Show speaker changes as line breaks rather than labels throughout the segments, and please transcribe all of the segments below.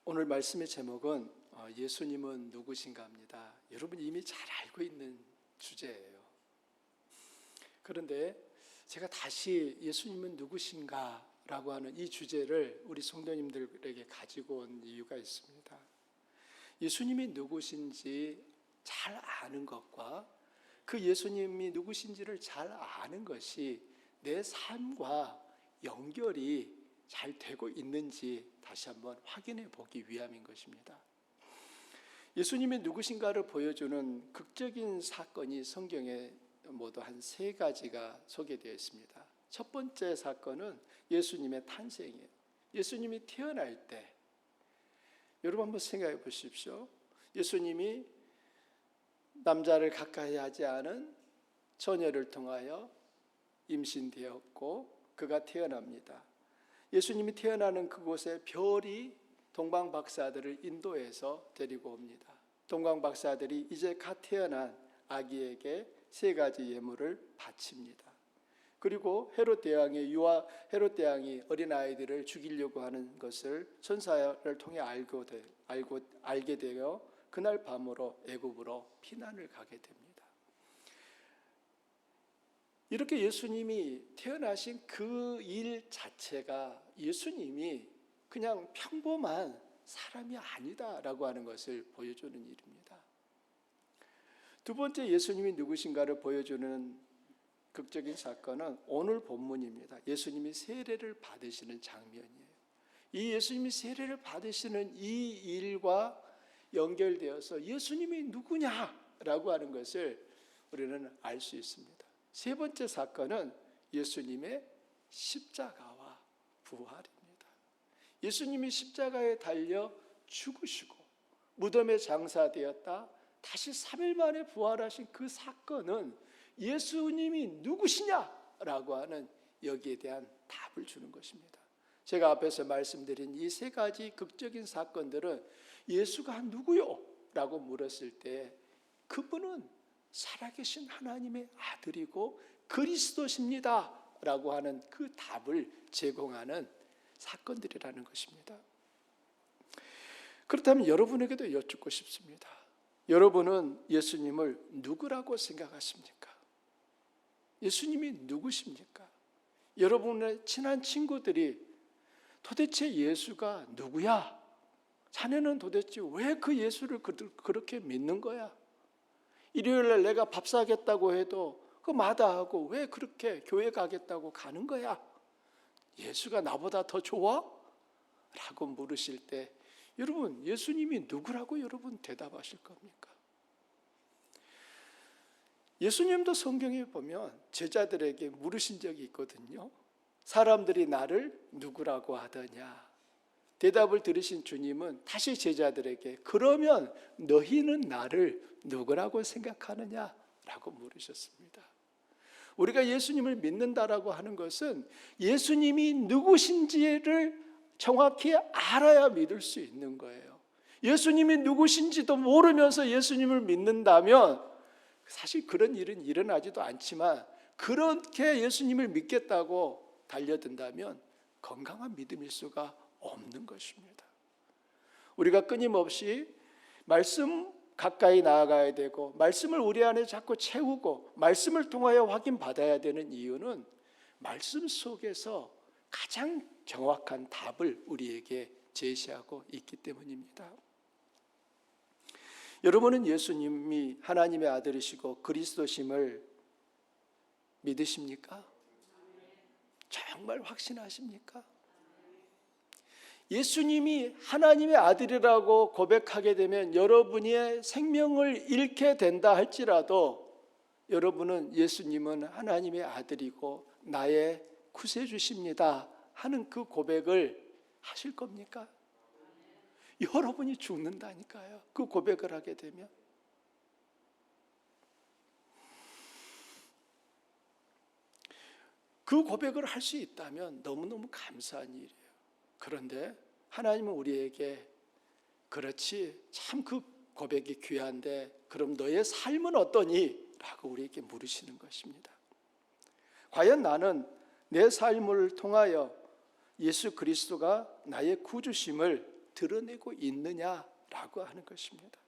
오늘 말씀의 제목은 예수님은 누구신가입니다. 여러분 이미 잘 알고 있는 주제예요. 그런데 제가 다시 예수님은 누구신가라고 하는 이 주제를 우리 성도님들에게 가지고 온 이유가 있습니다. 예수님이 누구신지 잘 아는 것과 그 예수님이 누구신지를 잘 아는 것이 내 삶과 연결이 잘 되고 있는지 다시 한번 확인해 보기 위함인 것입니다. 예수님이 누구신가를 보여주는 극적인 사건이 성경에 모두 한 3가지가 소개되어 있습니다. 첫 번째 사건은 예수님의 탄생이에요. 예수님이 태어날 때, 여러분 한번 생각해 보십시오. 예수님이 남자를 가까이 하지 않은 처녀를 통하여 임신되었고 그가 태어납니다. 예수님이 태어나는 그곳에 별이 동방 박사들을 인도해서 데리고 옵니다. 동방 박사들이 이제 갓 태어난 아기에게 3가지 예물을 바칩니다. 그리고 헤롯 대왕이 어린아이들을 죽이려고 하는 것을 천사를 통해 알게 되어 그날 밤으로 애굽으로 피난을 가게 됩니다. 이렇게 예수님이 태어나신 그 일 자체가 예수님이 그냥 평범한 사람이 아니다라고 하는 것을 보여주는 일입니다. 두 번째 예수님이 누구신가를 보여주는 극적인 사건은 오늘 본문입니다. 예수님이 세례를 받으시는 장면이에요. 이 예수님이 세례를 받으시는 이 일과 연결되어서 예수님이 누구냐라고 하는 것을 우리는 알 수 있습니다. 세 번째 사건은 예수님의 십자가와 부활입니다. 예수님이 십자가에 달려 죽으시고 무덤에 장사되었다 다시 3일 만에 부활하신 그 사건은 예수님이 누구시냐라고 하는 여기에 대한 답을 주는 것입니다. 제가 앞에서 말씀드린 이 3가지 극적인 사건들은 예수가 누구요? 라고 물었을 때 그분은 살아계신 하나님의 아들이고 그리스도십니다 라고 하는 그 답을 제공하는 사건들이라는 것입니다. 그렇다면 여러분에게도 여쭙고 싶습니다. 여러분은 예수님을 누구라고 생각하십니까? 예수님이 누구십니까? 여러분의 친한 친구들이 도대체 예수가 누구야? 자네는 도대체 왜 그 예수를 그렇게 믿는 거야? 일요일날 내가 밥 사겠다고 해도 그 마다하고 왜 그렇게 교회 가겠다고 가는 거야? 예수가 나보다 더 좋아? 라고 물으실 때 여러분 예수님이 누구라고 여러분 대답하실 겁니까? 예수님도 성경에 보면 제자들에게 물으신 적이 있거든요. 사람들이 나를 누구라고 하더냐? 대답을 들으신 주님은 다시 제자들에게 그러면 너희는 나를 누구라고 생각하느냐? 라고 물으셨습니다. 우리가 예수님을 믿는다라고 하는 것은 예수님이 누구신지를 정확히 알아야 믿을 수 있는 거예요. 예수님이 누구신지도 모르면서 예수님을 믿는다면 사실 그런 일은 일어나지도 않지만 그렇게 예수님을 믿겠다고 달려든다면 건강한 믿음일 수가 없는 것입니다. 우리가 끊임없이 말씀 가까이 나아가야 되고 말씀을 우리 안에 자꾸 채우고 말씀을 통하여 확인받아야 되는 이유는 말씀 속에서 가장 정확한 답을 우리에게 제시하고 있기 때문입니다. 여러분은 예수님이 하나님의 아들이시고 그리스도심을 믿으십니까? 정말 확신하십니까? 예수님이 하나님의 아들이라고 고백하게 되면 여러분의 생명을 잃게 된다 할지라도 여러분은 예수님은 하나님의 아들이고 나의 구세주십니다 하는 그 고백을 하실 겁니까? 여러분이 죽는다니까요. 그 고백을 하게 되면. 그 고백을 할 수 있다면 너무너무 감사한 일이에요. 그런데 하나님은 우리에게 그렇지 참 그 고백이 귀한데 그럼 너의 삶은 어떠니? 라고 우리에게 물으시는 것입니다. 과연 나는 내 삶을 통하여 예수 그리스도가 나의 구주심을 드러내고 있느냐라고 하는 것입니다.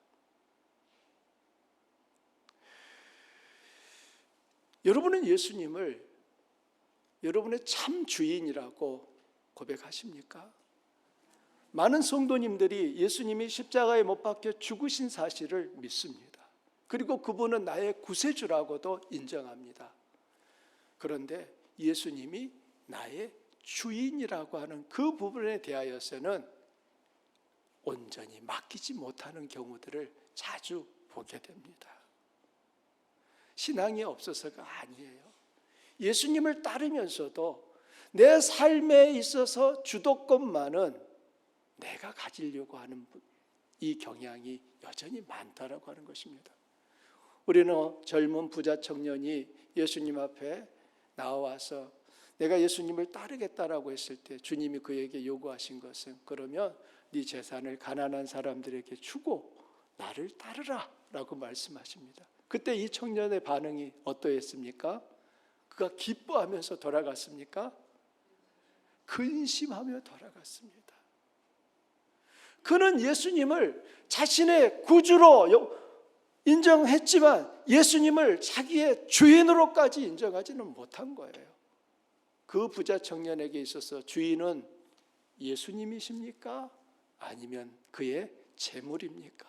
여러분은 예수님을 여러분의 참 주인이라고 고백하십니까? 많은 성도님들이 예수님이 십자가에 못 박혀 죽으신 사실을 믿습니다. 그리고 그분은 나의 구세주라고도 인정합니다. 그런데 예수님이 나의 주인이라고 하는 그 부분에 대하여서는 온전히 맡기지 못하는 경우들을 자주 보게 됩니다. 신앙이 없어서가 아니에요. 예수님을 따르면서도 내 삶에 있어서 주도권만은 내가 가지려고 하는 이 경향이 여전히 많다라고 하는 것입니다. 우리는 젊은 부자 청년이 예수님 앞에 나와서 내가 예수님을 따르겠다라고 했을 때 주님이 그에게 요구하신 것은 그러면 네 재산을 가난한 사람들에게 주고 나를 따르라 라고 말씀하십니다. 그때 이 청년의 반응이 어떠했습니까? 그가 기뻐하면서 돌아갔습니까? 근심하며 돌아갔습니다. 그는 예수님을 자신의 구주로 인정했지만 예수님을 자기의 주인으로까지 인정하지는 못한 거예요. 그 부자 청년에게 있어서 주인은 예수님이십니까? 아니면 그의 재물입니까?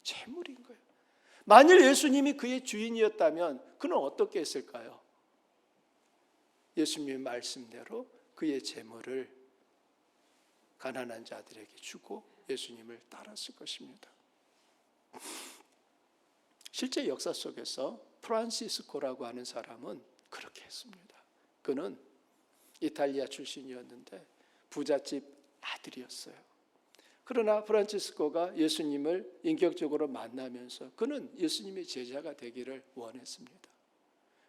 재물인 거예요. 만일 예수님이 그의 주인이었다면 그는 어떻게 했을까요? 예수님의 말씀대로 그의 재물을 가난한 자들에게 주고 예수님을 따랐을 것입니다. 실제 역사 속에서 프란시스코라고 하는 사람은 그렇게 했습니다. 그는 이탈리아 출신이었는데 부잣집 아들이었어요. 그러나 프란시스코가 예수님을 인격적으로 만나면서 그는 예수님의 제자가 되기를 원했습니다.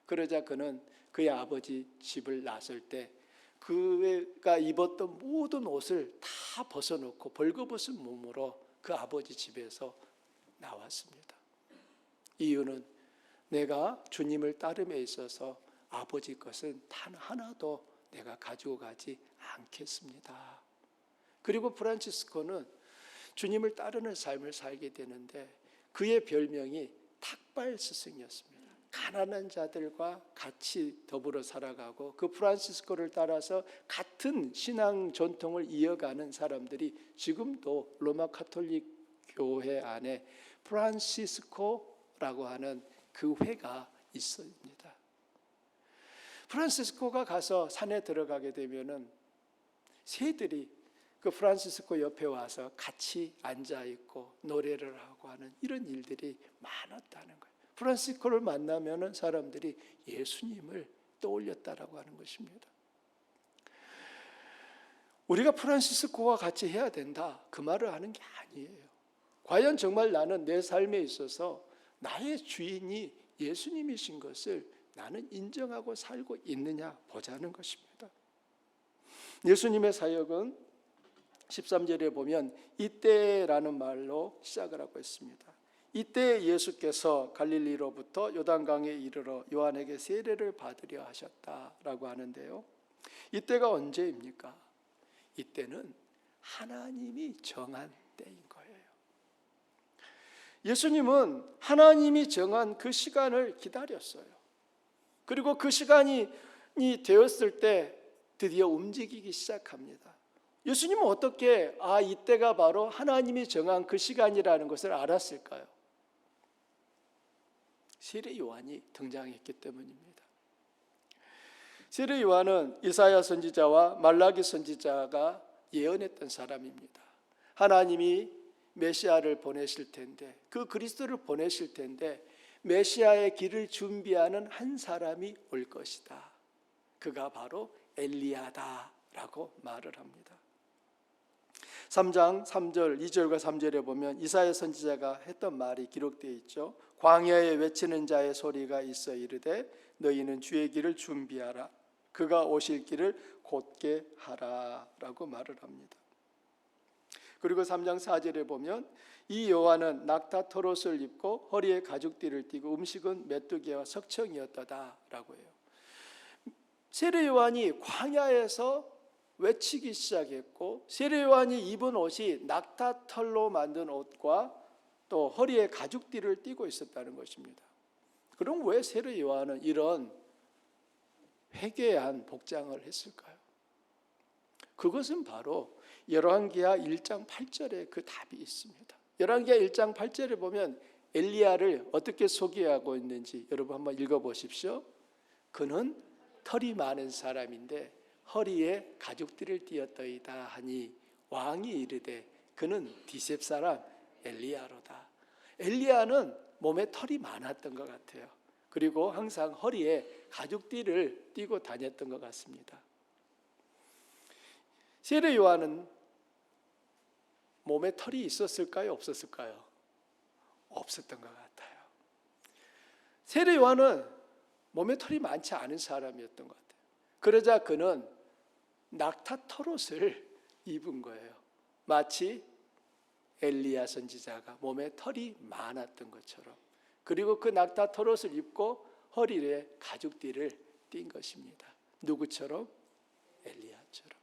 그러자 그는 그의 아버지 집을 나설 때 그가 입었던 모든 옷을 다 벗어놓고 벌거벗은 몸으로 그 아버지 집에서 나왔습니다. 이유는 내가 주님을 따름에 있어서 아버지 것은 단 하나도 내가 가지고 가지 않겠습니다. 그리고 프란치스코는 주님을 따르는 삶을 살게 되는데 그의 별명이 탁발 스승이었습니다. 가난한 자들과 같이 더불어 살아가고 그 프란시스코를 따라서 같은 신앙 전통을 이어가는 사람들이 지금도 로마 가톨릭 교회 안에 프란시스코라고 하는 그 회가 있습니다. 프란시스코가 가서 산에 들어가게 되면은 새들이 그 프란시스코 옆에 와서 같이 앉아 있고 노래를 하고 하는 이런 일들이 많았다는 거예요. 프란시스코를 만나면은 사람들이 예수님을 떠올렸다라고 하는 것입니다. 우리가 프란시스코와 같이 해야 된다 그 말을 하는 게 아니에요. 과연 정말 나는 내 삶에 있어서 나의 주인이 예수님이신 것을 나는 인정하고 살고 있느냐 보자는 것입니다. 예수님의 사역은 13절에 보면 이때라는 말로 시작을 하고 있습니다. 이때 예수께서 갈릴리로부터 요단강에 이르러 요한에게 세례를 받으려 하셨다라고 하는데요. 이때가 언제입니까? 이때는 하나님이 정한 때인 거예요. 예수님은 하나님이 정한 그 시간을 기다렸어요. 그리고 그 시간이 되었을 때 드디어 움직이기 시작합니다. 예수님은 어떻게 이때가 바로 하나님이 정한 그 시간이라는 것을 알았을까요? 세례 요한이 등장했기 때문입니다. 세례 요한은 이사야 선지자와 말라기 선지자가 예언했던 사람입니다. 하나님이 메시아를 보내실 텐데 그 그리스도를 보내실 텐데 메시아의 길을 준비하는 한 사람이 올 것이다. 그가 바로 엘리야다라고 말을 합니다. 3장 3절 2절과 3절에 보면 이사야 선지자가 했던 말이 기록되어 있죠. 광야에 외치는 자의 소리가 있어 이르되 너희는 주의 길을 준비하라. 그가 오실 길을 곧게 하라 라고 말을 합니다. 그리고 3장 4절에 보면 이 요한은 낙타 털옷을 입고 허리에 가죽띠를 띠고 음식은 메뚜기와 석청이었다라고 해요. 세례 요한이 광야에서 외치기 시작했고, 세례 요한이 입은 옷이 낙타털로 만든 옷과 또 허리에 가죽띠를 띠고 있었다는 것입니다. 그럼 왜 세례 요한은 이런 회개한 복장을 했을까요? 그것은 바로 열왕기하 1장 8절에 그 답이 있습니다. 열왕기하 1장 8절에 보면 엘리야를 어떻게 소개하고 있는지 여러분 한번 읽어보십시오. 그는 털이 많은 사람인데 허리에 가죽띠를 띠었더이다 하니 왕이 이르되 그는 디셉 사람 엘리야로다. 엘리야는 몸에 털이 많았던 것 같아요. 그리고 항상 허리에 가죽띠를 띠고 다녔던 것 같습니다. 세례 요한은 몸에 털이 있었을까요? 없었을까요? 없었던 것 같아요. 세례 요한은 몸에 털이 많지 않은 사람이었던 것 같아요. 그러자 그는 낙타 털옷을 입은 거예요. 마치 엘리야 선지자가 몸에 털이 많았던 것처럼. 그리고 그 낙타 털옷을 입고 허리에 가죽띠를 띈 것입니다. 누구처럼? 엘리야처럼.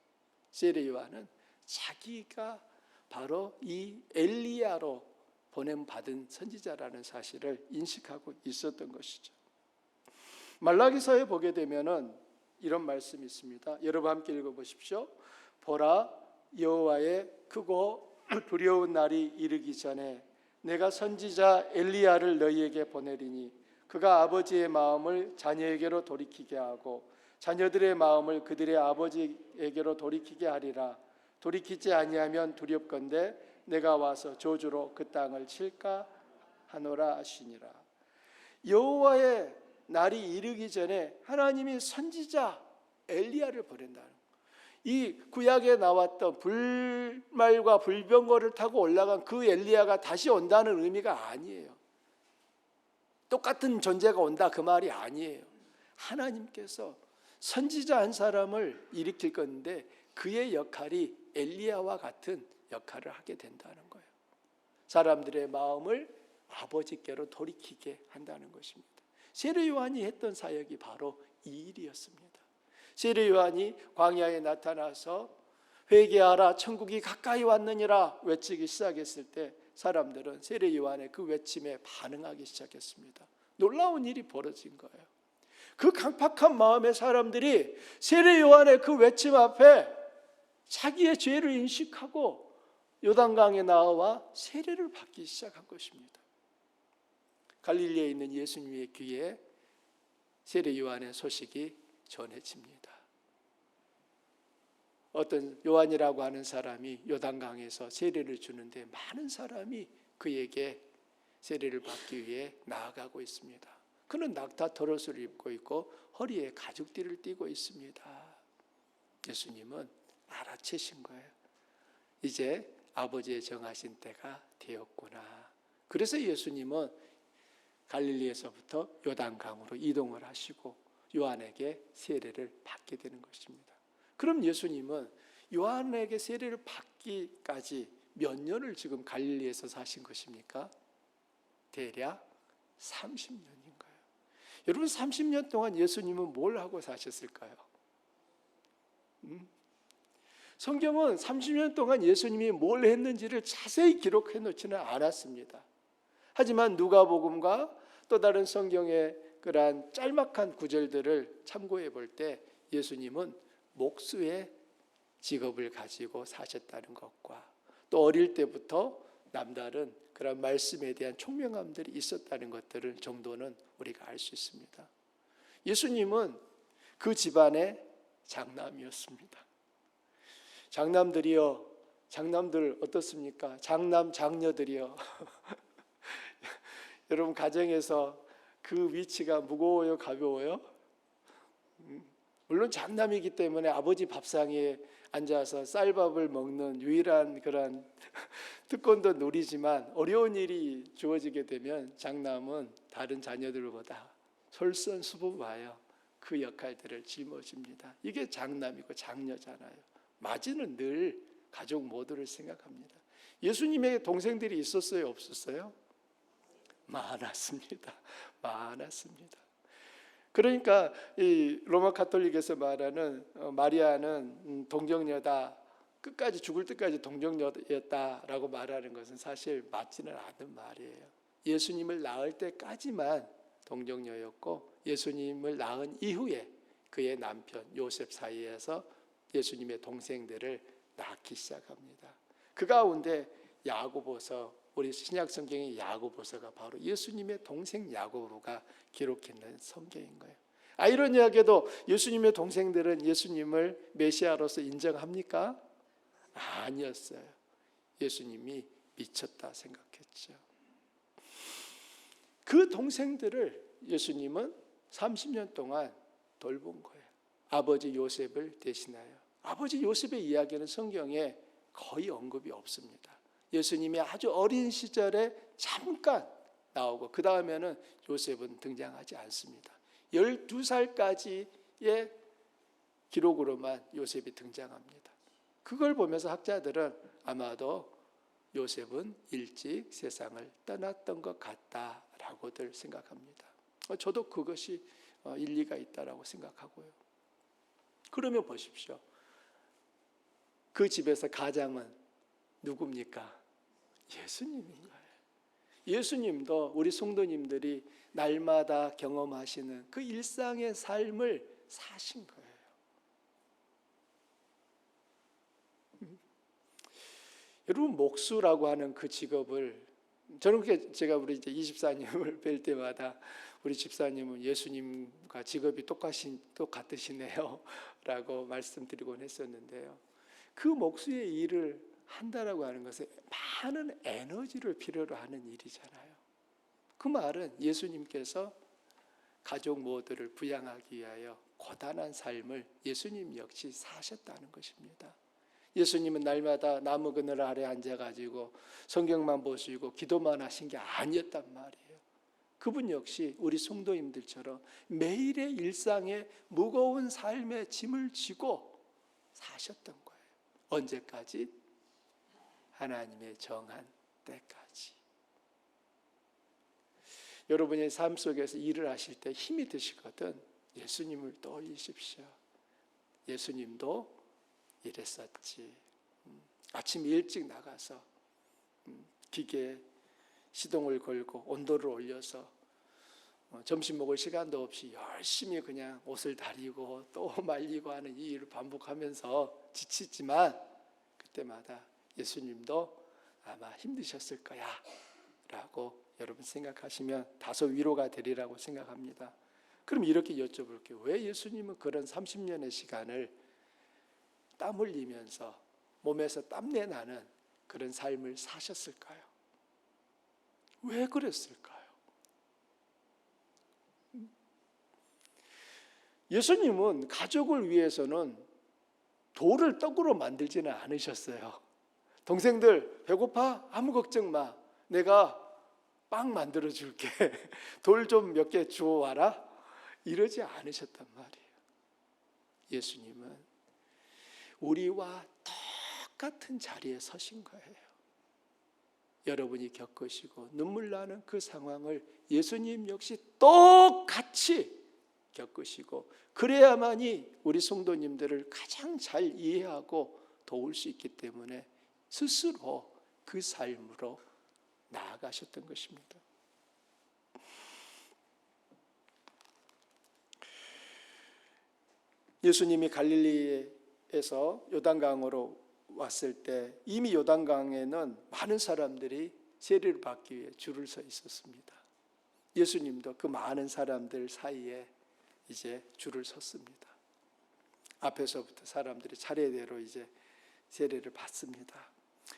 세례 요한은 자기가 바로 이 엘리야로 보냄받은 선지자라는 사실을 인식하고 있었던 것이죠. 말라기서에 보게 되면은 이런 말씀이 있습니다. 여러분 함께 읽어보십시오. 보라, 여호와의 크고 두려운 날이 이르기 전에 내가 선지자 엘리야를 너희에게 보내리니 그가 아버지의 마음을 자녀에게로 돌이키게 하고 자녀들의 마음을 그들의 아버지에게로 돌이키게 하리라. 돌이키지 아니하면 두렵건대 내가 와서 저주로 그 땅을 칠까 하노라 하시니라. 여호와의 날이 이르기 전에 하나님이 선지자 엘리야를 보낸다는 거예요. 이 구약에 나왔던 불말과 불병거를 타고 올라간 그 엘리야가 다시 온다는 의미가 아니에요. 똑같은 존재가 온다 그 말이 아니에요. 하나님께서 선지자 한 사람을 일으킬 건데 그의 역할이 엘리야와 같은 역할을 하게 된다는 거예요. 사람들의 마음을 아버지께로 돌이키게 한다는 것입니다. 세례 요한이 했던 사역이 바로 이 일이었습니다. 세례 요한이 광야에 나타나서 회개하라 천국이 가까이 왔느니라 외치기 시작했을 때 사람들은 세례 요한의 그 외침에 반응하기 시작했습니다. 놀라운 일이 벌어진 거예요. 그 강팍한 마음의 사람들이 세례 요한의 그 외침 앞에 자기의 죄를 인식하고 요단강에 나와 세례를 받기 시작한 것입니다. 갈릴리에 있는 예수님의 귀에 세례 요한의 소식이 전해집니다. 어떤 요한이라고 하는 사람이 요단강에서 세례를 주는데 많은 사람이 그에게 세례를 받기 위해 나아가고 있습니다. 그는 낙타 털옷을 입고 있고 허리에 가죽띠를 띠고 있습니다. 예수님은 알아채신 거예요. 이제 아버지의 정하신 때가 되었구나. 그래서 예수님은 갈릴리에서부터 요단강으로 이동을 하시고 요한에게 세례를 받게 되는 것입니다. 그럼 예수님은 요한에게 세례를 받기까지 몇 년을 지금 갈릴리에서 사신 것입니까? 대략 30년인 거예요. 여러분 30년 동안 예수님은 뭘 하고 사셨을까요? 성경은 30년 동안 예수님이 뭘 했는지를 자세히 기록해 놓지는 않았습니다. 하지만 누가복음과 또 다른 성경의 그러한 짤막한 구절들을 참고해 볼 때 예수님은 목수의 직업을 가지고 사셨다는 것과 또 어릴 때부터 남다른 그런 말씀에 대한 총명함들이 있었다는 것들을 정도는 우리가 알 수 있습니다. 예수님은 그 집안의 장남이었습니다. 장남들이요, 장남들 어떻습니까? 장남, 장녀들이요. 여러분 가정에서 그 위치가 무거워요, 가벼워요? 물론 장남이기 때문에 아버지 밥상에 앉아서 쌀밥을 먹는 유일한 그런 특권도 누리지만 어려운 일이 주어지게 되면 장남은 다른 자녀들보다 솔선수범하여 그 역할들을 짊어집니다. 이게 장남이고 장녀잖아요. 맞이는 늘 가족 모두를 생각합니다. 예수님에게 동생들이 있었어요, 없었어요? 많았습니다. 많았습니다. 그러니까 이 로마 가톨릭에서 말하는 마리아는 동정녀다, 끝까지 죽을 때까지 동정녀였다라고 말하는 것은 사실 맞지는 않는 말이에요. 예수님을 낳을 때까지만 동정녀였고 예수님을 낳은 이후에 그의 남편 요셉 사이에서 예수님의 동생들을 낳기 시작합니다. 그 가운데 야고보서, 우리 신약 성경의 야고보서가 바로 예수님의 동생 야고보가 기록했는 성경인 거예요. 아이러니하게도 예수님의 동생들은 예수님을 메시아로서 인정합니까? 아니었어요. 예수님이 미쳤다 생각했죠. 그 동생들을 예수님은 30년 동안 돌본 거예요. 아버지 요셉을 대신하여. 아버지 요셉의 이야기는 성경에 거의 언급이 없습니다. 예수님이 아주 어린 시절에 잠깐 나오고 그 다음에는 요셉은 등장하지 않습니다. 12살까지의 기록으로만 요셉이 등장합니다. 그걸 보면서 학자들은 아마도 요셉은 일찍 세상을 떠났던 것 같다라고들 생각합니다. 저도 그것이 일리가 있다라고 생각하고요. 그러면 보십시오. 그 집에서 가장은 누굽니까? 예수님인 거예요. 예수님도 우리 성도님들이 날마다 경험하시는 그 일상의 삶을 사신 거예요. 여러분, 목수라고 하는 그 직업을, 저는 그게 제가 우리 이제 이 집사님을 뵐 때마다 우리 집사님은 예수님과 직업이 똑같으시네요 라고 말씀드리곤 했었는데요. 그 목수의 일을 한다라고 하는 것은 많은 에너지를 필요로 하는 일이잖아요. 그 말은 예수님께서 가족 모두를 부양하기 위하여 고단한 삶을 예수님 역시 사셨다는 것입니다. 예수님은 날마다 나무 그늘 아래 앉아가지고 성경만 보시고 기도만 하신 게 아니었단 말이에요. 그분 역시 우리 성도님들처럼 매일의 일상에 무거운 삶의 짐을 지고 사셨던 거예요. 언제까지? 하나님의 정한 때까지. 여러분의 삶 속에서 일을 하실 때 힘이 드시거든 예수님을 떠올리십시오. 예수님도 이랬었지. 아침 일찍 나가서 기계에 시동을 걸고 온도를 올려서 점심 먹을 시간도 없이 열심히 그냥 옷을 다리고 또 말리고 하는 이 일을 반복하면서 지치지만 그때마다 예수님도 아마 힘드셨을 거야 라고 여러분 생각하시면 다소 위로가 되리라고 생각합니다. 그럼 이렇게 여쭤볼게요. 왜 예수님은 그런 30년의 시간을 땀 흘리면서 몸에서 땀내 나는 그런 삶을 사셨을까요? 왜 그랬을까요? 예수님은 가족을 위해서는 돌을 떡으로 만들지는 않으셨어요. 동생들 배고파? 아무 걱정 마. 내가 빵 만들어 줄게. 돌 좀 몇 개 주워 와라. 이러지 않으셨단 말이에요. 예수님은 우리와 똑같은 자리에 서신 거예요. 여러분이 겪으시고 눈물 나는 그 상황을 예수님 역시 똑같이 겪으시고 그래야만이 우리 성도님들을 가장 잘 이해하고 도울 수 있기 때문에 스스로 그 삶으로 나아가셨던 것입니다. 예수님이 갈릴리에서 요단강으로 왔을 때 이미 요단강에는 많은 사람들이 세례를 받기 위해 줄을 서 있었습니다. 예수님도 그 많은 사람들 사이에 이제 줄을 섰습니다. 앞에서부터 사람들이 차례대로 이제 세례를 받습니다.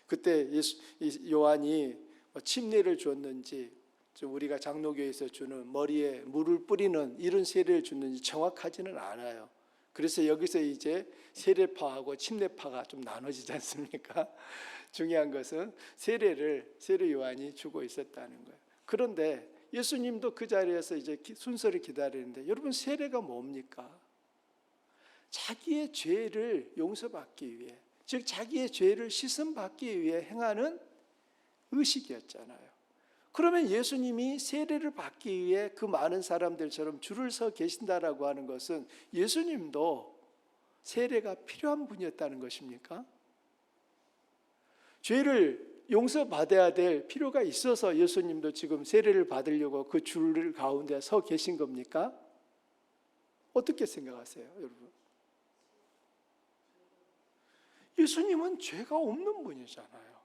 그때 요한이 침례를 줬는지 우리가 장로교에서 주는 머리에 물을 뿌리는 이런 세례를 줬는지 정확하지는 않아요. 그래서 여기서 이제 세례파하고 침례파가 좀 나눠지지 않습니까? 중요한 것은 세례 요한이 주고 있었다는 거예요. 그런데 예수님도 그 자리에서 이제 순서를 기다리는데 여러분 세례가 뭡니까? 자기의 죄를 용서받기 위해, 즉 자기의 죄를 씻음받기 위해 행하는 의식이었잖아요. 그러면 예수님이 세례를 받기 위해 그 많은 사람들처럼 줄을 서 계신다라고 하는 것은 예수님도 세례가 필요한 분이었다는 것입니까? 죄를 용서받아야 될 필요가 있어서 예수님도 지금 세례를 받으려고 그 줄 가운데 서 계신 겁니까? 어떻게 생각하세요, 여러분? 예수님은 죄가 없는 분이잖아요.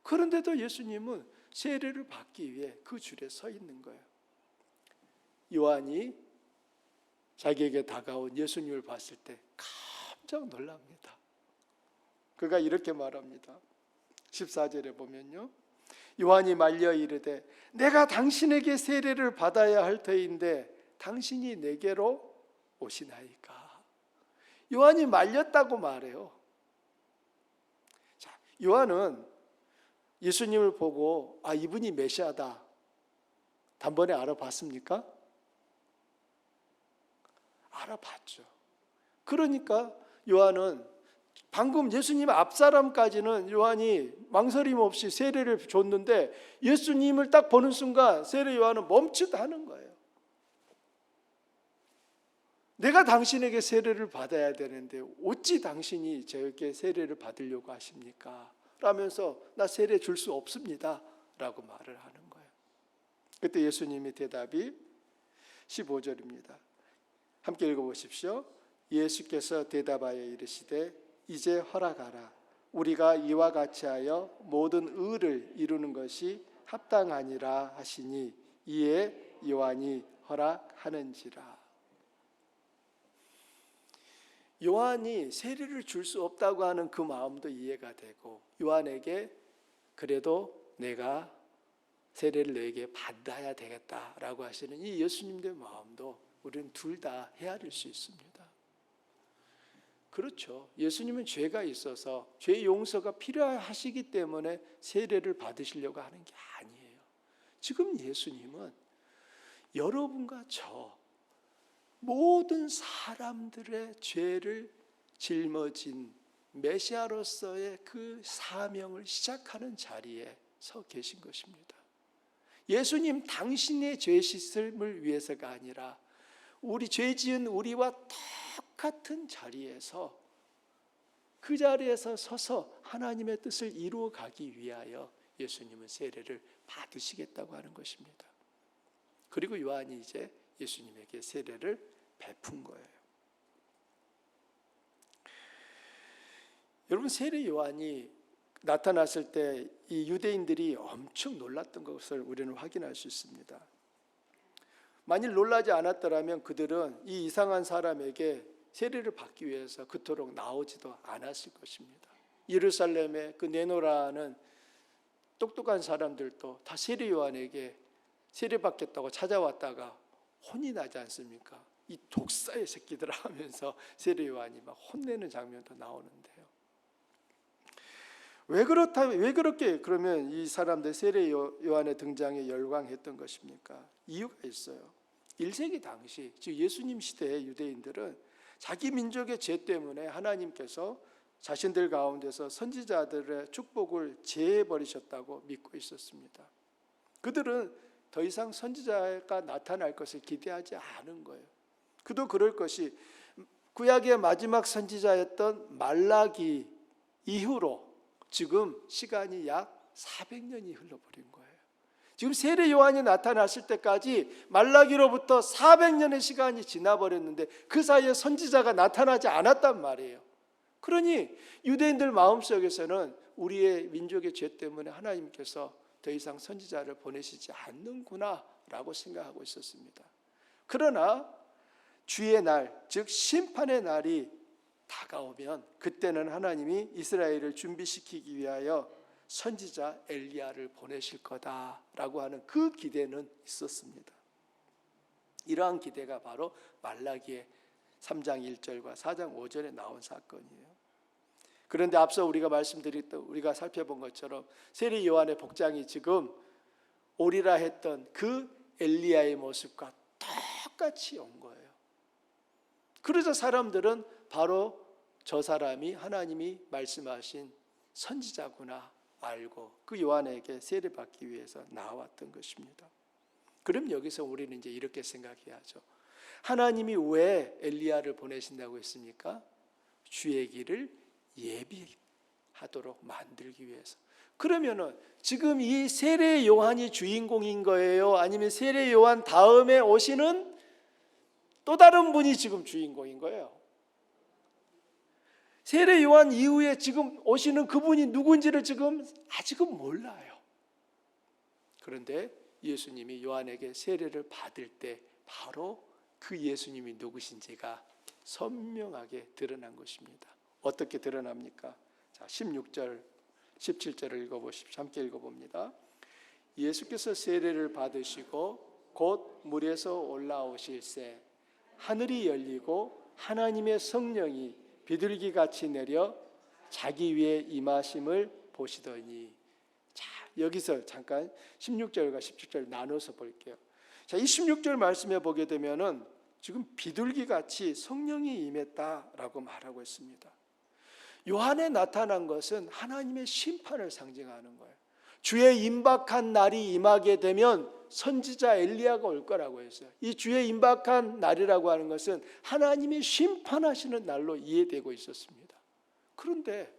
그런데도 예수님은 세례를 받기 위해 그 줄에 서 있는 거예요. 요한이 자기에게 다가온 예수님을 봤을 때 깜짝 놀랍니다. 그가 이렇게 말합니다. 14절에 보면요, 요한이 말려 이르되 내가 당신에게 세례를 받아야 할 터인데 당신이 내게로 오시나이까. 요한이 말렸다고 말해요. 자, 요한은 예수님을 보고 이분이 메시아다 단번에 알아봤습니까? 알아봤죠. 그러니까 요한은 방금 예수님 앞사람까지는 요한이 망설임 없이 세례를 줬는데 예수님을 딱 보는 순간 세례 요한은 멈칫하는 거예요. 내가 당신에게 세례를 받아야 되는데 어찌 당신이 저에게 세례를 받으려고 하십니까? 라면서 나 세례 줄 수 없습니다 라고 말을 하는 거예요. 그때 예수님의 대답이 15절입니다. 함께 읽어보십시오. 예수께서 대답하여 이르시되 이제 허락하라. 우리가 이와 같이 하여 모든 의를 이루는 것이 합당하니라 하시니 이에 요한이 허락하는지라. 요한이 세례를 줄 수 없다고 하는 그 마음도 이해가 되고 요한에게 그래도 내가 세례를 너에게 받아야 되겠다라고 하시는 이 예수님의 마음도 우리는 둘 다 헤아릴 수 있습니다. 그렇죠. 예수님은 죄가 있어서 죄 용서가 필요하시기 때문에 세례를 받으시려고 하는 게 아니에요. 지금 예수님은 여러분과 저 모든 사람들의 죄를 짊어진 메시아로서의 그 사명을 시작하는 자리에 서 계신 것입니다. 예수님 당신의 죄 씻음을 위해서가 아니라 우리 죄 지은 우리와 똑같은 자리에서 그 자리에서 서서 하나님의 뜻을 이루어 가기 위하여 예수님은 세례를 받으시겠다고 하는 것입니다. 그리고 요한이 이제 예수님에게 세례를 베푼 거예요. 여러분, 세례 요한이 나타났을 때 이 유대인들이 엄청 놀랐던 것을 우리는 확인할 수 있습니다. 만일 놀라지 않았더라면 그들은 이 이상한 사람에게 세례를 받기 위해서 그토록 나오지도 않았을 것입니다. 예루살렘에 그 네노라는 똑똑한 사람들도 다 세례 요한에게 세례 받겠다고 찾아왔다가 혼이 나지 않습니까? 이 독사의 새끼들 하면서 세례 요한이 막 혼내는 장면도 나오는데요. 왜 그렇게 그러면 이 사람들 세례 요한의 등장에 열광했던 것입니까? 이유가 있어요. 1세기 당시, 즉 예수님 시대의 유대인들은 자기 민족의 죄 때문에 하나님께서 자신들 가운데서 선지자들의 축복을 제해버리셨다고 믿고 있었습니다. 그들은 더 이상 선지자가 나타날 것을 기대하지 않은 거예요. 그도 그럴 것이 구약의 마지막 선지자였던 말라기 이후로 지금 시간이 약 400년이 흘러버린 거예요. 지금 세례 요한이 나타났을 때까지 말라기로부터 400년의 시간이 지나버렸는데 그 사이에 선지자가 나타나지 않았단 말이에요. 그러니 유대인들 마음속에서는 우리의 민족의 죄 때문에 하나님께서 더 이상 선지자를 보내시지 않는구나 라고 생각하고 있었습니다. 그러나 주의 날, 즉 심판의 날이 다가오면 그때는 하나님이 이스라엘을 준비시키기 위하여 선지자 엘리야를 보내실 거다라고 하는 그 기대는 있었습니다. 이러한 기대가 바로 말라기의 3장 1절과 4장 5절에 나온 사건이에요. 그런데 앞서 우리가 살펴본 것처럼 세례 요한의 복장이 지금 오리라 했던 그 엘리야의 모습과 똑같이 온 거예요. 그래서 사람들은 바로 저 사람이 하나님이 말씀하신 선지자구나 알고 그 요한에게 세례받기 위해서 나왔던 것입니다. 그럼 여기서 우리는 이제 이렇게 생각해야죠. 하나님이 왜 엘리야를 보내신다고 했습니까? 주의 길을 예비하도록 만들기 위해서. 그러면은 지금 이 세례 요한이 주인공인 거예요? 아니면 세례 요한 다음에 오시는 또 다른 분이 지금 주인공인 거예요? 세례 요한 이후에 지금 오시는 그분이 누군지를 지금 아직은 몰라요. 그런데 예수님이 요한에게 세례를 받을 때 바로 그 예수님이 누구신지가 선명하게 드러난 것입니다. 어떻게 드러납니까? 자, 16절, 17절을 읽어보십시오. 함께 읽어봅니다. 예수께서 세례를 받으시고 곧 물에서 올라오실새 하늘이 열리고 하나님의 성령이 비둘기같이 내려 자기 위에 임하심을 보시더니. 자, 여기서 잠깐 16절과 17절 나눠서 볼게요. 자, 이 16절 말씀에 보게 되면은 지금 비둘기같이 성령이 임했다라고 말하고 있습니다. 요한에 나타난 것은 하나님의 심판을 상징하는 거예요. 주의 임박한 날이 임하게 되면 선지자 엘리야가 올 거라고 했어요. 이 주의 임박한 날이라고 하는 것은 하나님이 심판하시는 날로 이해되고 있었습니다. 그런데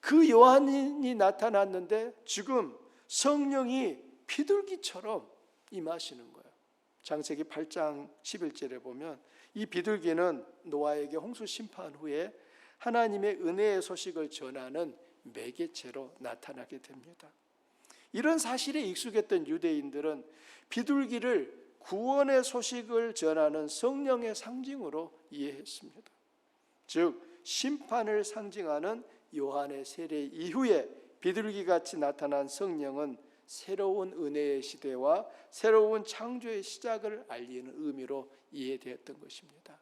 그 요한이 나타났는데 지금 성령이 비둘기처럼 임하시는 거예요. 창세기 8장 11절에 보면 이 비둘기는 노아에게 홍수 심판 후에 하나님의 은혜의 소식을 전하는 매개체로 나타나게 됩니다. 이런 사실에 익숙했던 유대인들은 비둘기를 구원의 소식을 전하는 성령의 상징으로 이해했습니다. 즉 심판을 상징하는 요한의 세례 이후에 비둘기같이 나타난 성령은 새로운 은혜의 시대와 새로운 창조의 시작을 알리는 의미로 이해되었던 것입니다.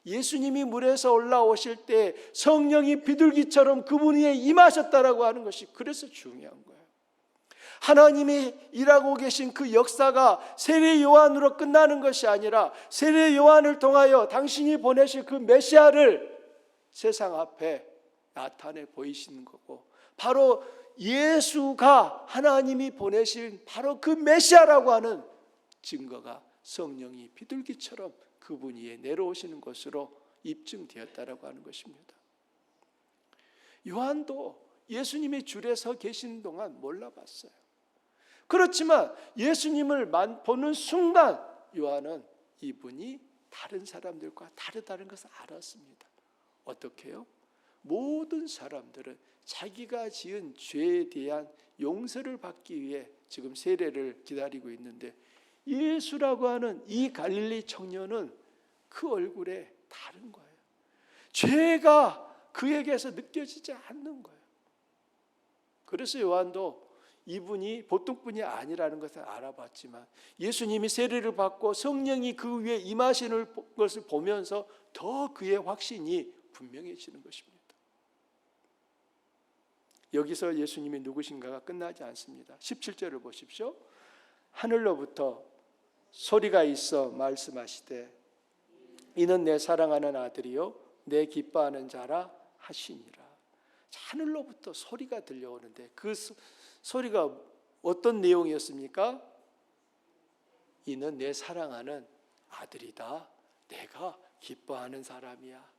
예수님이 물에서 올라오실 때 성령이 비둘기처럼 그분 위에 임하셨다라고 하는 것이 그래서 중요한 거예요. 하나님이 일하고 계신 그 역사가 세례 요한으로 끝나는 것이 아니라 세례 요한을 통하여 당신이 보내실 그 메시아를 세상 앞에 나타내 보이시는 거고, 바로 예수가 하나님이 보내신 바로 그 메시아라고 하는 증거가 성령이 비둘기처럼 그분 위에 내려오시는 것으로 입증되었다라고 하는 것입니다. 요한도 예수님이 줄에 서 계신 동안 몰라봤어요. 그렇지만 예수님을 보는 순간 요한은 이분이 다른 사람들과 다르다는 것을 알았습니다. 어떻게요? 모든 사람들은 자기가 지은 죄에 대한 용서를 받기 위해 지금 세례를 기다리고 있는데, 예수라고 하는 이 갈릴리 청년은 그 얼굴에 다른 거예요. 죄가 그에게서 느껴지지 않는 거예요. 그래서 요한도 이분이 보통 분이 아니라는 것을 알아봤지만 예수님이 세례를 받고 성령이 그 위에 임하시는 것을 보면서 더 그의 확신이 분명해지는 것입니다. 여기서 예수님이 누구신가가 끝나지 않습니다. 17절을 보십시오. 하늘로부터 소리가 있어 말씀하시되 이는 내 사랑하는 아들이요 내 기뻐하는 자라 하시니라. 하늘로부터 소리가 들려오는데 그 소리가 어떤 내용이었습니까? 이는 내 사랑하는 아들이다. 내가 기뻐하는 사람이야.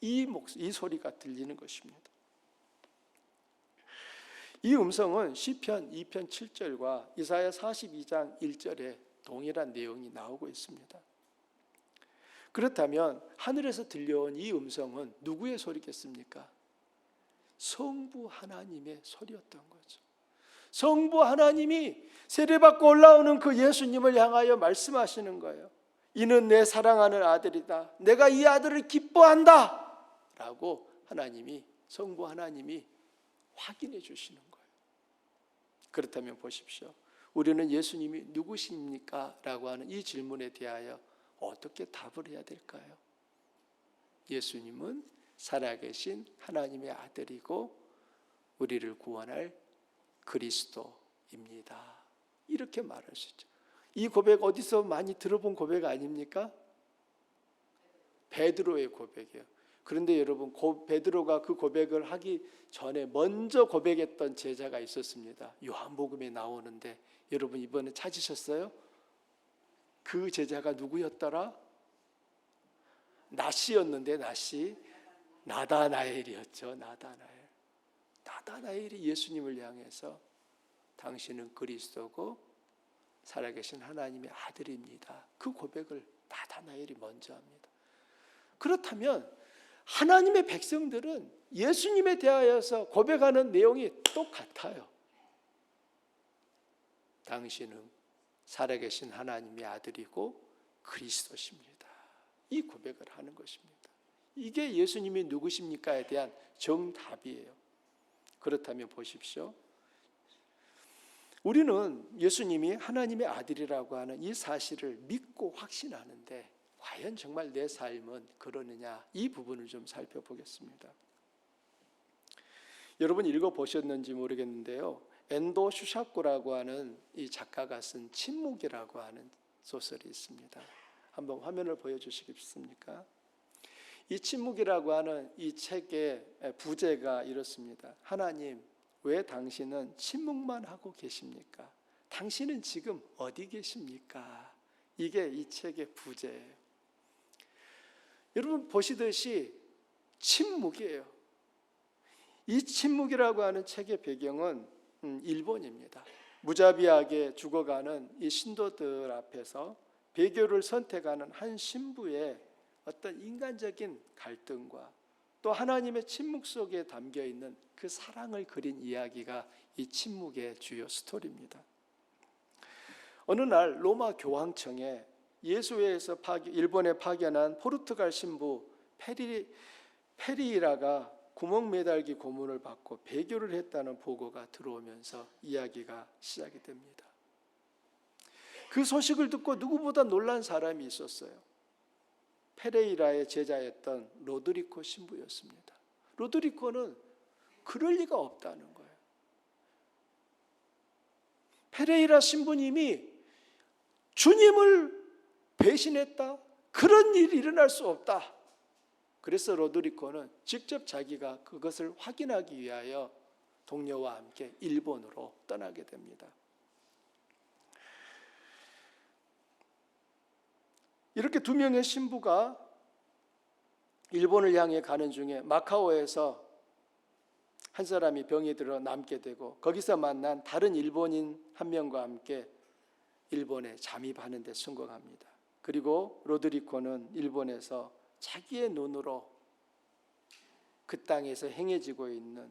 이 소리가 들리는 것입니다. 이 음성은 시편 2편 7절과 이사야 42장 1절에 동일한 내용이 나오고 있습니다. 그렇다면 하늘에서 들려온 이 음성은 누구의 소리겠습니까? 성부 하나님의 소리였던 거죠. 성부 하나님이 세례받고 올라오는 그 예수님을 향하여 말씀하시는 거예요. 이는 내 사랑하는 아들이다. 내가 이 아들을 기뻐한다. 라고 성부 하나님이 확인해 주시는 거예요. 그렇다면 보십시오. 우리는 예수님이 누구십니까? 라고 하는 이 질문에 대하여 어떻게 답을 해야 될까요? 예수님은 살아계신 하나님의 아들이고 우리를 구원할 그리스도입니다. 이렇게 말할 수 있죠. 이 고백 어디서 많이 들어본 고백 아닙니까? 베드로의 고백이에요. 그런데 여러분, 베드로가 그 고백을 하기 전에 먼저 고백했던 제자가 있었습니다. 요한복음에 나오는데 여러분 이번에 찾으셨어요? 그 제자가 누구였더라? 낫이었는데, 나다나엘이었죠. 나다나엘이 예수님을 향해서 당신은 그리스도고 살아계신 하나님의 아들입니다. 그 고백을 나다나엘이 먼저 합니다. 그렇다면 하나님의 백성들은 예수님에 대하여서 고백하는 내용이 똑같아요. 당신은 살아계신 하나님의 아들이고 그리스도십니다. 이 고백을 하는 것입니다. 이게 예수님이 누구십니까에 대한 정답이에요. 그렇다면 보십시오. 우리는 예수님이 하나님의 아들이라고 하는 이 사실을 믿고 확신하는데 과연 정말 내 삶은 그러느냐, 이 부분을 좀 살펴보겠습니다. 여러분 읽어보셨는지 모르겠는데요, 엔도 슈샤코라고 하는 이 작가가 쓴 침묵이라고 하는 소설이 있습니다. 한번 화면을 보여주시겠습니까? 이 침묵이라고 하는 이 책의 부제가 이렇습니다. 하나님, 왜 당신은 침묵만 하고 계십니까? 당신은 지금 어디 계십니까? 이게 이 책의 부제예요. 여러분 보시듯이 침묵이에요. 이 침묵이라고 하는 책의 배경은 일본입니다. 무자비하게 죽어가는 이 신도들 앞에서 배교를 선택하는 한 신부의 어떤 인간적인 갈등과 또 하나님의 침묵 속에 담겨 있는 그 사랑을 그린 이야기가 이 침묵의 주요 스토리입니다. 어느 날 로마 교황청에 예수회에서 일본에 파견한 포르투갈 신부 페리라가 구멍 매달기 고문을 받고 배교를 했다는 보고가 들어오면서 이야기가 시작이 됩니다. 그 소식을 듣고 누구보다 놀란 사람이 있었어요. 페레이라의 제자였던 로드리코 신부였습니다. 로드리코는 그럴 리가 없다는 거예요. 페레이라 신부님이 주님을 배신했다? 그런 일이 일어날 수 없다. 그래서 로드리코는 직접 자기가 그것을 확인하기 위하여 동료와 함께 일본으로 떠나게 됩니다. 이렇게 두 명의 신부가 일본을 향해 가는 중에 마카오에서 한 사람이 병이 들어 남게 되고 거기서 만난 다른 일본인 한 명과 함께 일본에 잠입하는 데 성공합니다. 그리고 로드리코는 일본에서 자기의 눈으로 그 땅에서 행해지고 있는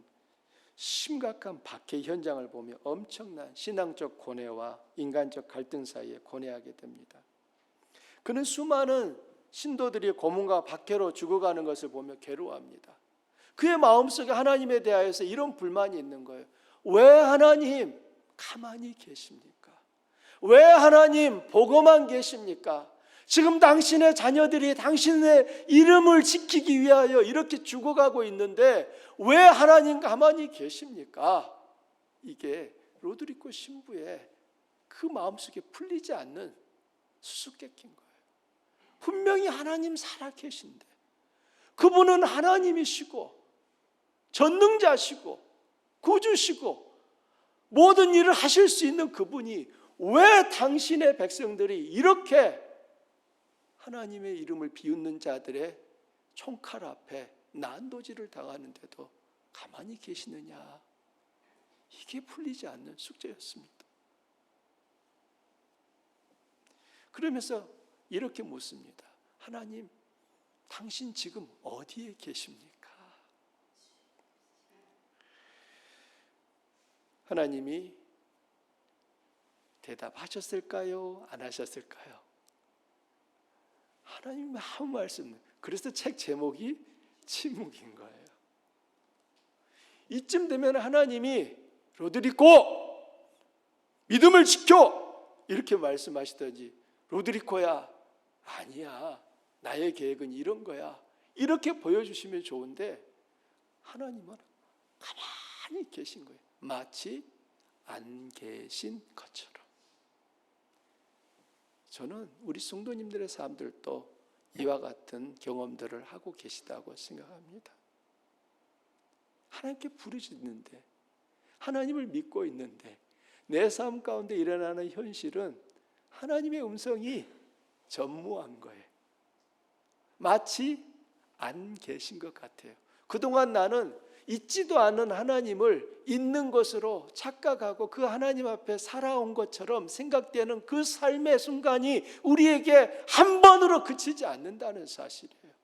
심각한 박해 현장을 보며 엄청난 신앙적 고뇌와 인간적 갈등 사이에 고뇌하게 됩니다. 그는 수많은 신도들이 고문과 박해로 죽어가는 것을 보며 괴로워합니다. 그의 마음속에 하나님에 대하여서 이런 불만이 있는 거예요. 왜 하나님 가만히 계십니까? 왜 하나님 보고만 계십니까? 지금 당신의 자녀들이 당신의 이름을 지키기 위하여 이렇게 죽어가고 있는데 왜 하나님 가만히 계십니까? 이게 로드리코 신부의 그 마음속에 풀리지 않는 수수께끼인 거예요. 분명히 하나님 살아계신데 그분은 하나님이시고 전능자시고 구주시고 모든 일을 하실 수 있는 그분이 왜 당신의 백성들이 이렇게 하나님의 이름을 비웃는 자들의 총칼 앞에 난도질을 당하는데도 가만히 계시느냐? 이게 풀리지 않는 숙제였습니다. 그러면서 이렇게 묻습니다. 하나님, 당신 지금 어디에 계십니까? 하나님이 대답하셨을까요? 안 하셨을까요? 하나님은 아무 말씀 없어요. 그래서 책 제목이 침묵인 거예요. 이쯤 되면 하나님이 로드리코 믿음을 지켜 이렇게 말씀하시더니 로드리코야 아니야 나의 계획은 이런 거야 이렇게 보여주시면 좋은데 하나님은 가만히 계신 거예요. 마치 안 계신 것처럼. 저는 우리 성도님들의 삶들도 이와 같은 경험들을 하고 계시다고 생각합니다. 하나님께 부르짖는데, 하나님을 믿고 있는데 내 삶 가운데 일어나는 현실은 하나님의 음성이 전무한 거예요. 마치 안 계신 것 같아요. 그동안 나는 있지도 않은 하나님을 있는 것으로 착각하고 그 하나님 앞에 살아온 것처럼 생각되는 그 삶의 순간이 우리에게 한 번으로 그치지 않는다는 사실이에요.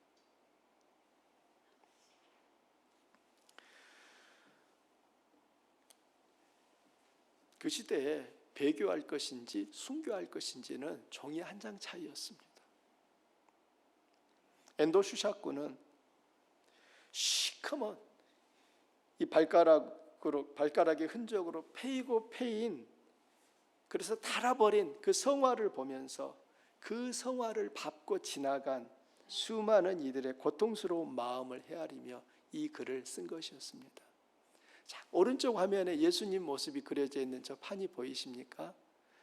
그 시대에 배교할 것인지 순교할 것인지는 종이 한 장 차이였습니다. 엔도 슈샤쿠는 시커먼 이 발가락의 흔적으로 패이고 패인, 그래서 닳아버린 그 성화를 보면서 그 성화를 밟고 지나간 수많은 이들의 고통스러운 마음을 헤아리며 이 글을 쓴 것이었습니다. 자, 오른쪽 화면에 예수님 모습이 그려져 있는 저 판이 보이십니까?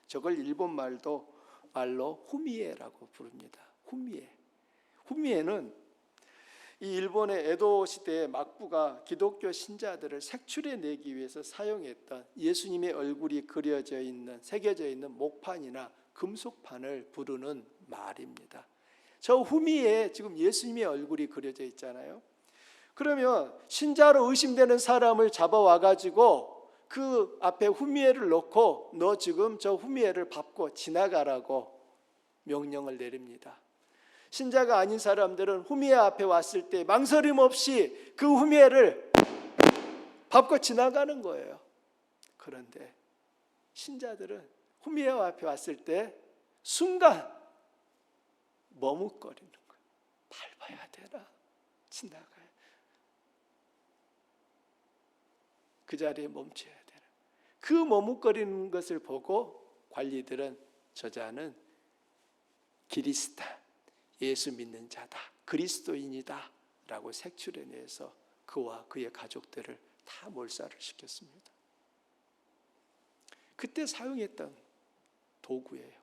저걸 일본 말로 후미에라고 부릅니다. 후미에는 이 일본의 에도 시대의 막부가 기독교 신자들을 색출해내기 위해서 사용했던 예수님의 얼굴이 그려져 있는, 새겨져 있는 목판이나 금속판을 부르는 말입니다. 저 후미에 지금 예수님의 얼굴이 그려져 있잖아요. 그러면 신자로 의심되는 사람을 잡아와가지고 그 앞에 후미에를 놓고 너 지금 저 후미에를 밟고 지나가라고 명령을 내립니다. 신자가 아닌 사람들은 후미에 앞에 왔을 때 망설임 없이 그 후미에를 밟고 지나가는 거예요. 그런데 신자들은 후미에 앞에 왔을 때 순간 머뭇거리는 거예요. 밟아야 되나? 지나가야 그 자리에 멈춰야 되나? 그 머뭇거리는 것을 보고 관리들은 저자는 기리스탄, 예수 믿는 자다, 그리스도인이다 라고 색출해내서 그와 그의 가족들을 다 몰살을 시켰습니다. 그때 사용했던 도구예요.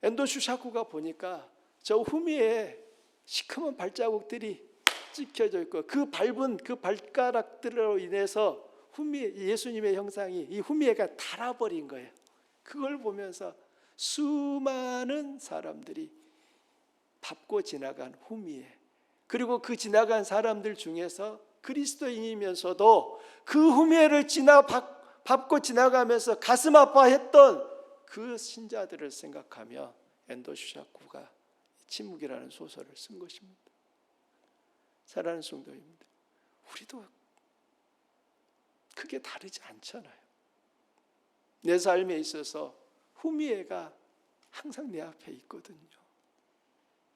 엔도 슈샤쿠가 보니까 저 후미에 시커먼 발자국들이 찍혀져 있고 그 밟은 그 발가락들로 인해서 예수님의 형상이 이 후미에가 닳아버린 거예요. 그걸 보면서 수많은 사람들이 밟고 지나간 후미에, 그리고 그 지나간 사람들 중에서 그리스도인이면서도 그 후미에를 밟고 지나가면서 가슴 아파했던 그 신자들을 생각하며 엔도 슈샤쿠가 침묵이라는 소설을 쓴 것입니다. 사랑하는 성도님들, 우리도 크게 다르지 않잖아요. 내 삶에 있어서 후미에가 항상 내 앞에 있거든요.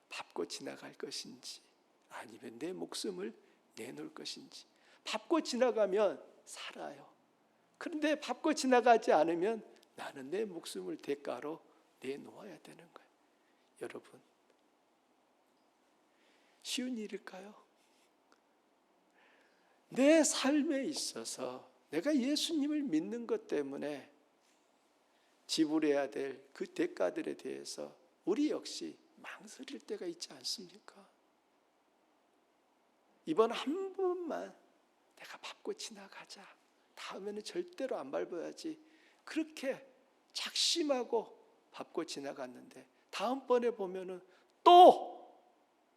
밟고 지나갈 것인지 아니면 내 목숨을 내놓을 것인지. 밟고 지나가면 살아요. 그런데 밟고 지나가지 않으면 나는 내 목숨을 대가로 내놓아야 되는 거예요. 여러분, 쉬운 일일까요? 내 삶에 있어서 내가 예수님을 믿는 것 때문에 지불해야 될 그 대가들에 대해서 우리 역시 망설일 때가 있지 않습니까? 이번 한 번만 내가 밟고 지나가자, 다음에는 절대로 안 밟아야지, 그렇게 작심하고 밟고 지나갔는데 다음번에 보면은 또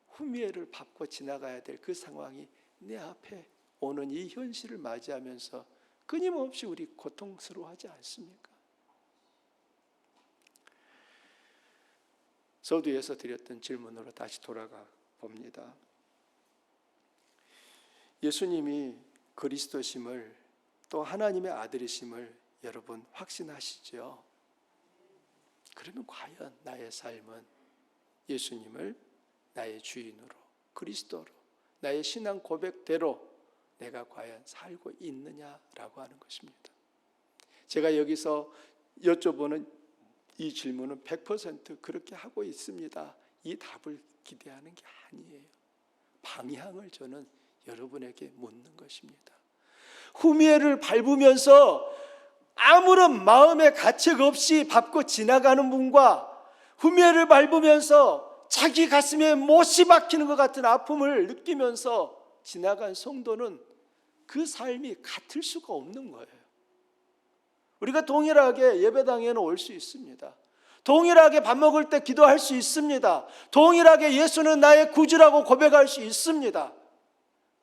후미에를 밟고 지나가야 될 그 상황이 내 앞에 오는 이 현실을 맞이하면서 끊임없이 우리 고통스러워하지 않습니까? 서두에서 드렸던 질문으로 다시 돌아가 봅니다. 예수님이 그리스도심을, 또 하나님의 아들이심을 여러분 확신하시죠? 그러면 과연 나의 삶은 예수님을 나의 주인으로, 그리스도로, 나의 신앙 고백대로 내가 과연 살고 있느냐라고 하는 것입니다. 제가 여기서 여쭤보는 이 질문은 100% 그렇게 하고 있습니다, 이 답을 기대하는 게 아니에요. 방향을 저는 여러분에게 묻는 것입니다. 후미에를 밟으면서 아무런 마음의 가책 없이 밟고 지나가는 분과 후미에를 밟으면서 자기 가슴에 못이 박히는 것 같은 아픔을 느끼면서 지나간 성도는 그 삶이 같을 수가 없는 거예요. 우리가 동일하게 예배당에는 올 수 있습니다. 동일하게 밥 먹을 때 기도할 수 있습니다. 동일하게 예수는 나의 구주라고 고백할 수 있습니다.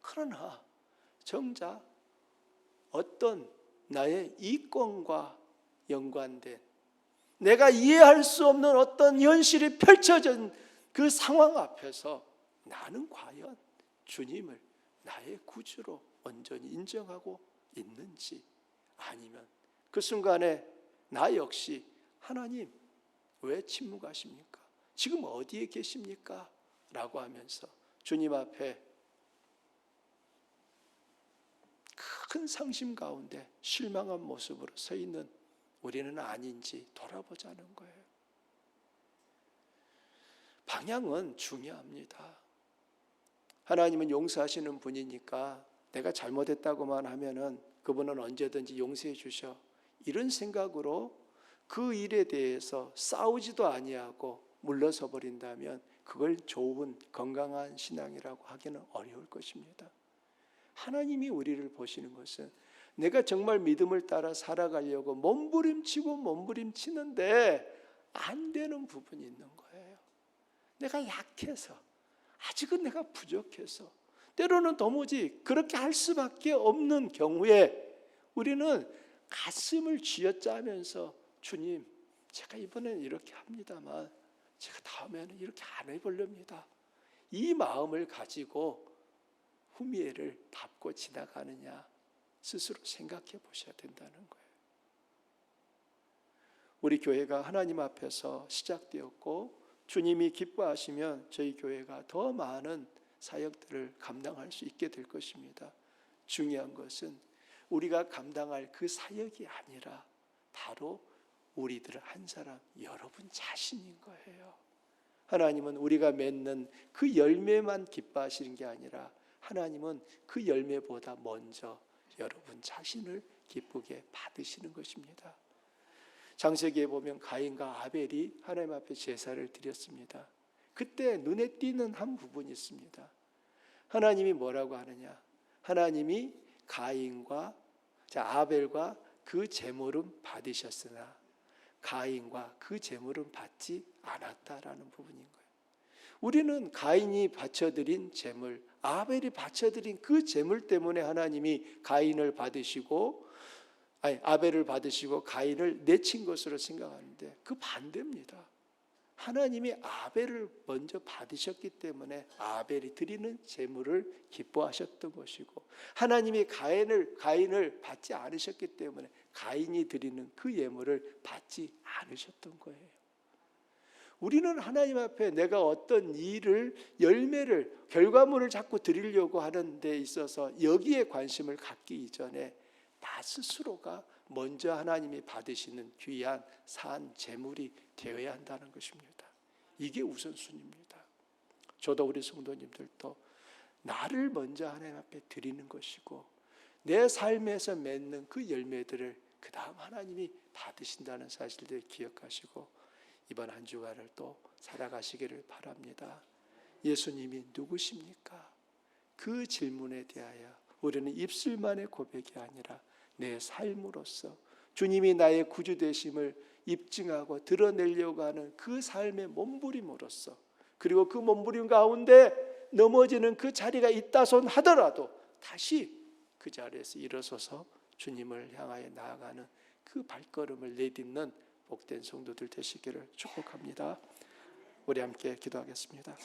그러나 정작 어떤 나의 이권과 연관된 내가 이해할 수 없는 어떤 현실이 펼쳐진 그 상황 앞에서 나는 과연 주님을 나의 구주로 온전히 인정하고 있는지, 아니면 그 순간에 나 역시 하나님 왜 침묵하십니까? 지금 어디에 계십니까? 라고 하면서 주님 앞에 큰 상심 가운데 실망한 모습으로 서 있는 우리는 아닌지 돌아보자는 거예요. 방향은 중요합니다. 하나님은 용서하시는 분이니까 내가 잘못했다고만 하면은 그분은 언제든지 용서해 주셔, 이런 생각으로 그 일에 대해서 싸우지도 아니하고 물러서 버린다면 그걸 좋은 건강한 신앙이라고 하기는 어려울 것입니다. 하나님이 우리를 보시는 것은 내가 정말 믿음을 따라 살아가려고 몸부림치는데 안 되는 부분이 있는 거예요. 내가 약해서, 아직은 내가 부족해서, 때로는 도무지 그렇게 할 수밖에 없는 경우에 우리는 가슴을 쥐어짜면서 주님, 제가 이번에는 이렇게 합니다만 제가 다음에는 이렇게 안 해보렵니다, 이 마음을 가지고 후미에를 밟고 지나가느냐 스스로 생각해 보셔야 된다는 거예요. 우리 교회가 하나님 앞에서 시작되었고 주님이 기뻐하시면 저희 교회가 더 많은 사역들을 감당할 수 있게 될 것입니다. 중요한 것은 우리가 감당할 그 사역이 아니라 바로 우리들 한 사람, 여러분 자신인 거예요. 하나님은 우리가 맺는 그 열매만 기뻐하시는 게 아니라 하나님은 그 열매보다 먼저 여러분 자신을 기쁘게 받으시는 것입니다. 창세기에 보면 가인과 아벨이 하나님 앞에 제사를 드렸습니다. 그때 눈에 띄는 한 부분이 있습니다. 하나님이 뭐라고 하느냐? 하나님이 가인과 아벨과 그 제물은 받으셨으나 가인과 그 제물은 받지 않았다라는 부분인 거예요. 우리는 가인이 바쳐드린 제물, 아벨이 바쳐드린 그 제물 때문에 하나님이 아벨을 받으시고 가인을 내친 것으로 생각하는데 그 반대입니다. 하나님이 아벨을 먼저 받으셨기 때문에 아벨이 드리는 제물을 기뻐하셨던 것이고, 하나님이 가인을 받지 않으셨기 때문에 가인이 드리는 그 예물을 받지 않으셨던 거예요. 우리는 하나님 앞에 내가 어떤 일을, 열매를, 결과물을 자꾸 드리려고 하는 데 있어서 여기에 관심을 갖기 이전에 나 스스로가 먼저 하나님이 받으시는 귀한 산 제물이 되어야 한다는 것입니다. 이게 우선순위입니다. 저도 우리 성도님들도 나를 먼저 하나님 앞에 드리는 것이고 내 삶에서 맺는 그 열매들을 그 다음 하나님이 받으신다는 사실을 기억하시고 이번 한 주간을 또 살아가시기를 바랍니다. 예수님이 누구십니까? 그 질문에 대하여 우리는 입술만의 고백이 아니라 내 삶으로서 주님이 나의 구주 되심을 입증하고 드러내려고 하는 그 삶의 몸부림으로써, 그리고 그 몸부림 가운데 넘어지는 그 자리가 있다손 하더라도 다시 그 자리에서 일어서서 주님을 향하여 나아가는 그 발걸음을 내딛는 복된 성도들 되시기를 축복합니다. 우리 함께 기도하겠습니다.